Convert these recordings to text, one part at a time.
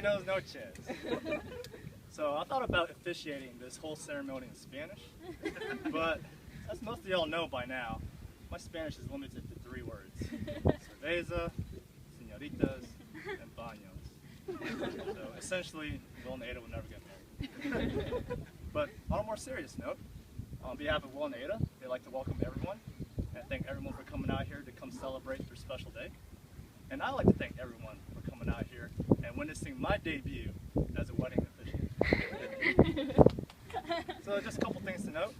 Buenos noches. So I thought about officiating this whole ceremony in Spanish, but as most of y'all know by now, my Spanish is limited to 3 words: cerveza, señoritas, and baños. So essentially, Will and Ada will never get married. But on a more serious note, on behalf of Will and Ada, they'd like to welcome everyone and thank everyone for coming out here to come celebrate their special day. And I'd like to thank everyone for coming out here and witnessing my debut as a wedding officiant. So just a couple things to note.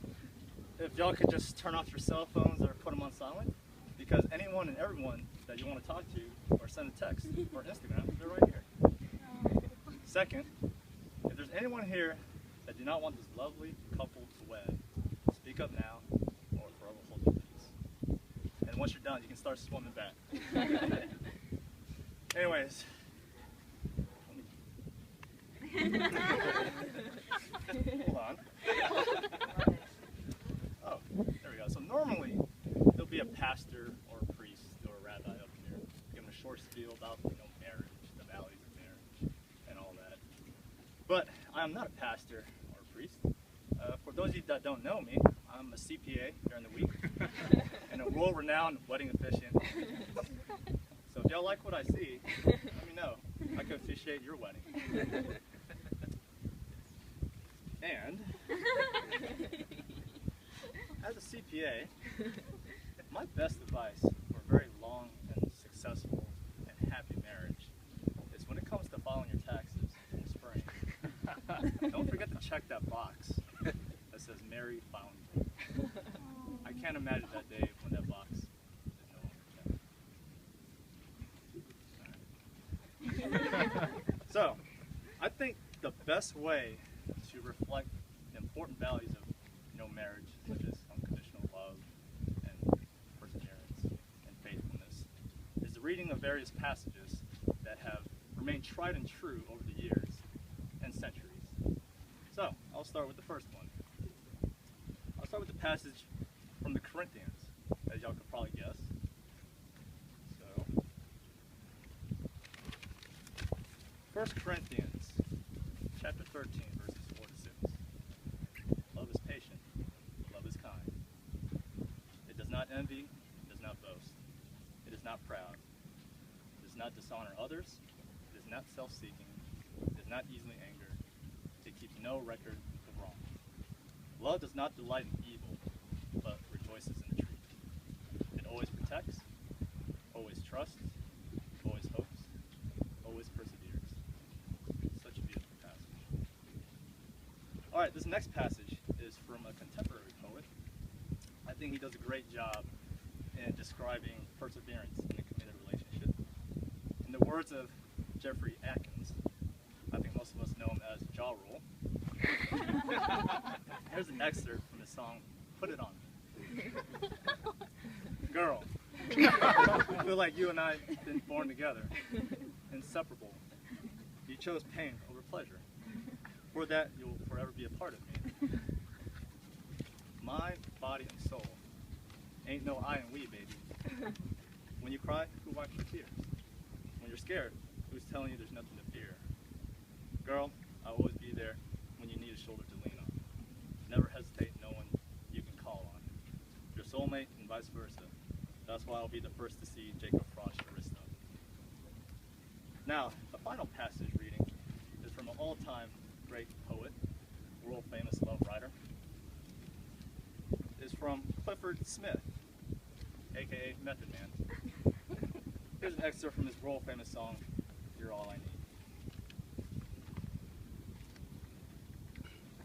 If y'all could just turn off your cell phones or put them on silent, because anyone and everyone that you want to talk to or send a text or Instagram, they're right here. Second, if there's anyone here that do not want this lovely couple to wed, speak up now or forever hold your peace. And once you're done, you can start swimming back. Anyways. Hold on. Oh, there we go. So normally there'll be a pastor or a priest or a rabbi up here giving a short spiel about marriage, the values of marriage, and all that. But I'm not a pastor or a priest. For those of you that don't know me, I'm a CPA during the week and a world-renowned wedding officiant. So if y'all like what I see, let me know. I can officiate your wedding. And as a CPA, my best advice for a very long and successful and happy marriage is when it comes to filing your taxes in the spring, don't forget to check that box that says married filing date. I can't imagine that day when that box is no longer checked. So, I think the best way to reflect the important values of marriage, such as unconditional love and perseverance and faithfulness, is the reading of various passages that have remained tried and true over the years and centuries. So, I'll start with the first one. I'll start with the passage from the Corinthians, as y'all could probably guess. So, 1 Corinthians chapter 13, verses 4 to 6. Love is patient. Love is kind. It does not envy. It does not boast. It is not proud. It does not dishonor others. It is not self-seeking. It is not easily angered. It keeps no record of wrong. Love does not delight in evil, but rejoices in the truth. It always protects, always trusts, always hopes, always perseveres. Such a beautiful passage. Alright, this next passage is from a contemporary poet. I think he does a great job in describing perseverance in a committed relationship. In the words of Jeffrey Atkins, I think most of us know him as Jaw Rule. Here's an excerpt from his song, Put It On Me. Girl, I feel like you and I have been born together, inseparable. You chose pain over pleasure. For that, you'll forever be a part of me. Mind, body, and soul. Ain't no I and we, baby. When you cry, who wipes your tears? When you're scared, who's telling you there's nothing to fear? Girl, I'll always be there when you need a shoulder to lean on. Never hesitate, no one you can call on. Your soulmate and vice versa. That's why I'll be the first to see Jacob Frost your wrist up. Now, the final passage reading is from an all-time great poet, world-famous love writer. It's from Clifford Smith, aka Method Man. Here's an excerpt from his world-famous song, You're All I Need.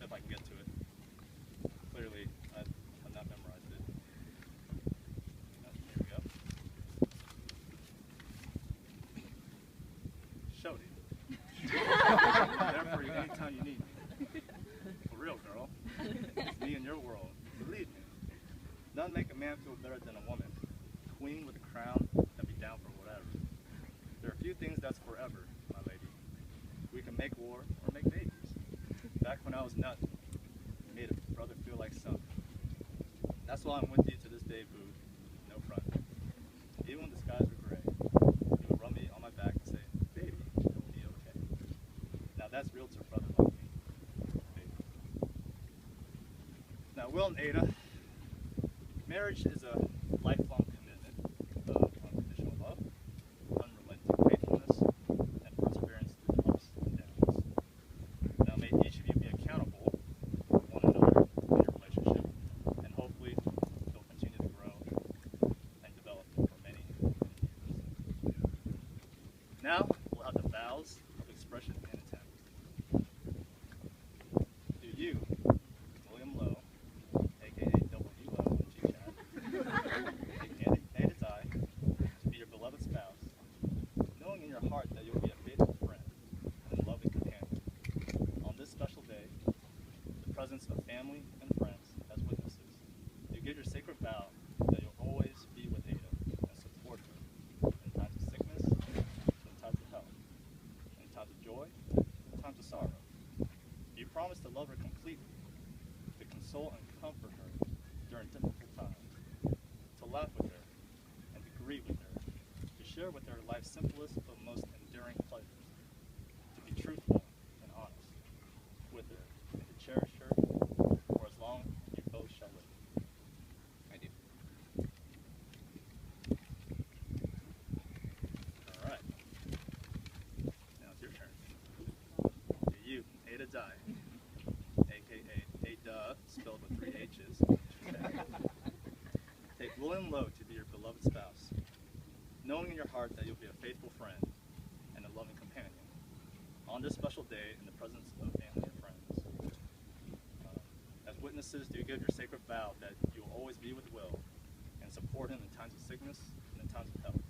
If I can get to it. Clearly, I have not memorized it. Here we go. Shody. There for you anytime you need me. For real, girl. It's me in your world. Believe me. None make a man feel better than a woman. Queen with a crown that be down for whatever. There are few things that's forever, my lady. We can make war or make babies. Back when I was nuts, it made a brother feel like son. That's why I'm with you to this day, boo. No front. Even when the skies were gray, you would rub me on my back and say, baby, it'll be okay. That's realtor brother like me. Now, Will and Ada, marriage is a lifelong commitment of unconditional love, unrelenting faithfulness, and perseverance through ups and downs. Now, may each of you be accountable for one another in your relationship, and hopefully you'll continue to grow and develop for many, many years. Now, we'll have the vows of expression and intent. Do you, William Lowe, aka W.O. in G-Chat, take and desire to be your beloved spouse, knowing in your heart that you'll be a faithful friend and a loving companion. On this special day, in the presence of family and friends as witnesses, you give your sacred vow that you'll always be with Ada and support her in times of sickness, in times of health, in times of joy, in times of sorrow. You promise to love her completely, to console and comfort her during difficult times, to laugh with her and to grieve with her, to share with her life's simplest but most enduring pleasures, to be truthful and honest with her, and to cherish her for as long you both shall live. I do. All right. Now it's your turn. Do you, Ada Die, aka Ada, spelled with 3 H's, take William Lowe to be your beloved spouse, knowing in your heart that you'll be a faithful friend and a loving companion. On this special day, in the presence of family and friends, as witnesses, do you give your sacred vow that you will always be with Will and support him in times of sickness and in times of health,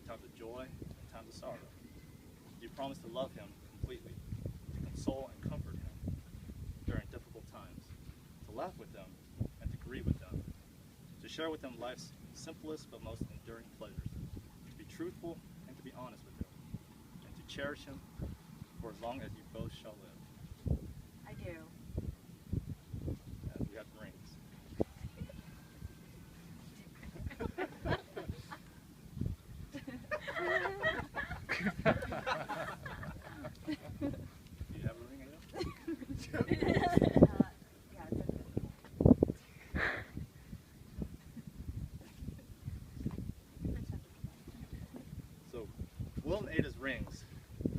in times of joy and times of sorrow? Do you promise to love him completely, to console and comfort him during difficult times, to laugh with them and to grieve with them, to share with them life's simplest but most enduring pleasures, to be truthful and to be honest with him, and to cherish him for as long as you both shall live? I do. As we have rings. Do you have a ring, Ada? Yeah, definitely. So, Will and Ada's rings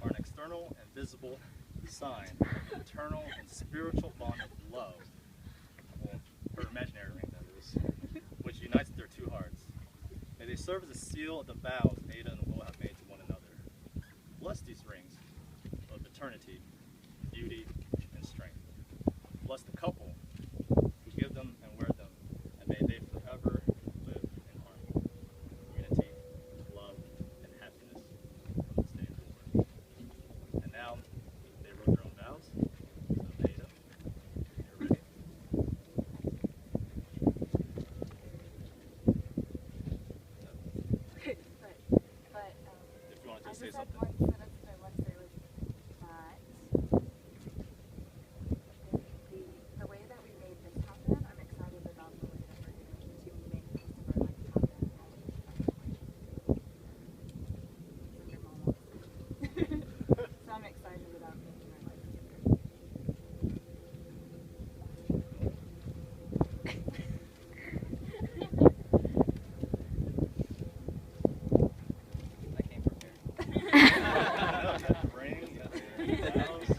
are an external and visible sign of internal and spiritual bond of love, well, her imaginary ring that is, which unites their two hearts. May they serve as a seal of the vows Ada and Will have made to one another. Bless these rings of eternity, beauty, and strength. Bless the couple who give them and wear them, and may they forever live in harmony, unity, love, and happiness from this day forward. And now, they wrote their own vows. So, Ada, you're ready. But If you want to I just say just had something. one sentence that I want to say was that the way that we made this happen, I'm excited about the way that we're going to make the rest of our life happen. Like your mom wants to. So I'm excited about making our life together. I came prepared. Ring, you got the vows.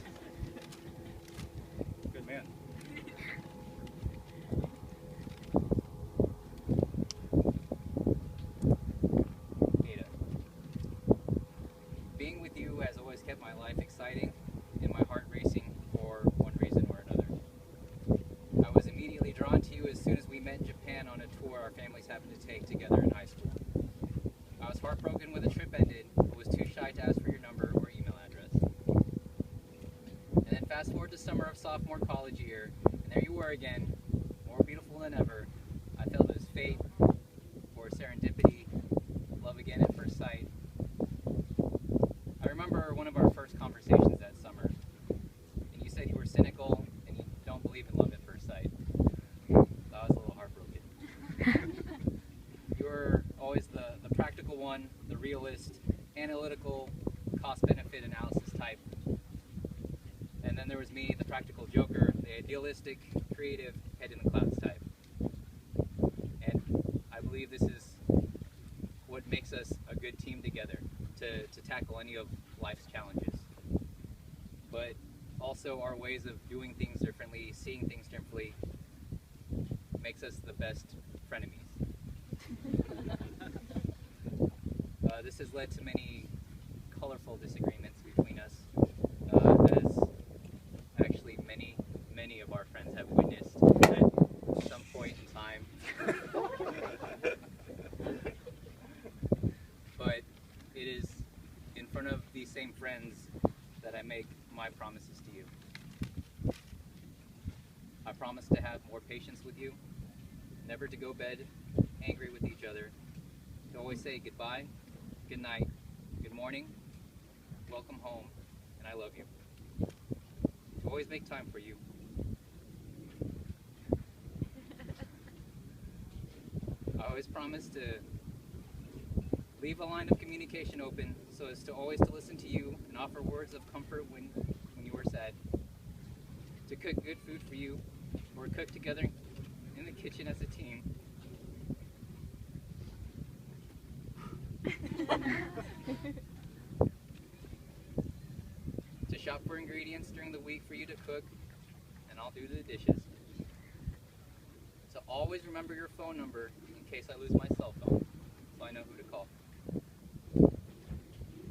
Good man. Ada. Being with you has always kept my life exciting and my heart racing for one reason or another. I was immediately drawn to you as soon as we met in Japan on a tour our families happened to take together in high school. I was heartbroken when the trip ended, but was too shy to ask for your number or email address. And then fast forward to summer of sophomore college year, and there you were again, more beautiful than ever. I felt it was fate, or serendipity, love again at first sight. I remember one of our first conversations that summer, and you said you were cynical and you don't believe in love at first sight. So I was a little heartbroken. You were always the practical one, the realist, analytical, cost-benefit analysis type. then there was me, the practical joker, the idealistic, creative, head in the clouds type. And I believe this is what makes us a good team together to tackle any of life's challenges. But also our ways of doing things differently, seeing things differently, makes us the best frenemies. This has led to many colorful disagreements between us, as actually many of our friends have witnessed at some point in time. But it is in front of these same friends that I make my promises to you. I promise to have more patience with you, never to go bed angry with each other, to always say goodbye, good night, good morning, welcome home, and I love you. To always make time for you. I always promise to leave a line of communication open so as to always to listen to you and offer words of comfort when you are sad. To cook good food for you, or cook together in the kitchen as a team. To shop for ingredients during the week for you to cook, and I'll do the dishes. To always remember your phone number in case I lose my cell phone, so I know who to call.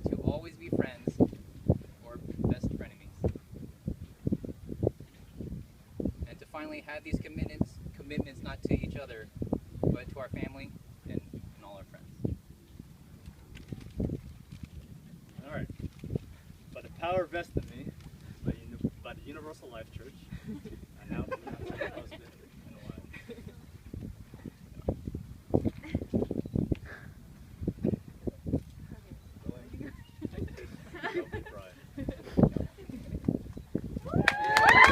To always be friends, or best frenemies. And to finally have these commitments not to each other, but to our family and all our friends. All right. By the power vested in me by the Universal Life Church, I now pronounce